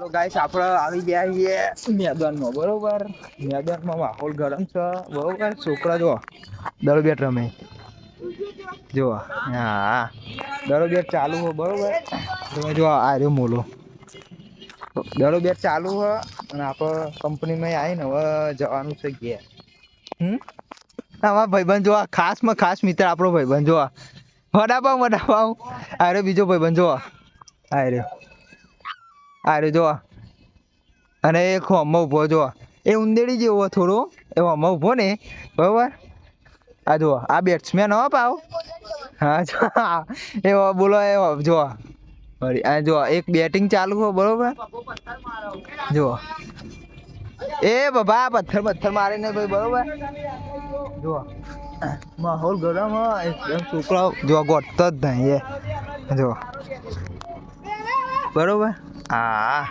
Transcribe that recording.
તો ગાઈસ આપણે આવી ગયા છીએ મેદાનમાં. બરોબર, મેદાનમાં માહોલ ગરમ છે. બરોબર, છોકરા જો દડો બેટ રમે. જો હા, દડો બેટ ચાલુ હો. બરોબર, તમે જો આ રહ્યો મોલો દડો બેટ ચાલુ હ. અને આપણે કંપનીમાં આવીને હવે જવાનું છે ઘેર. આમાં ભાઈબંધ જોવા, ખાસમાં ખાસ મિત્ર આપણો ભાઈબંધ જોવા. વડાપાવ અરે બીજો ભાઈબંધ જોવા. અરે જો અને એક હોમો ઉભો જો, એ ઉંદેડી જેવો થોડો એ હોમો ઉભો ને. બરોબર, આ જો આ બેટ્સમેન હો પાવ. હા એ બોલો એ જો આ જો એક બેટિંગ ચાલુ હો. બરોબર, જો એ બાબા પથ્થર મારે ને ભાઈ. બરોબર, જો માહોલ ગરમ હ એકદમ. છોકરાઓ જો ગોઠતો જ નહીં એ જો. બરોબર, હા.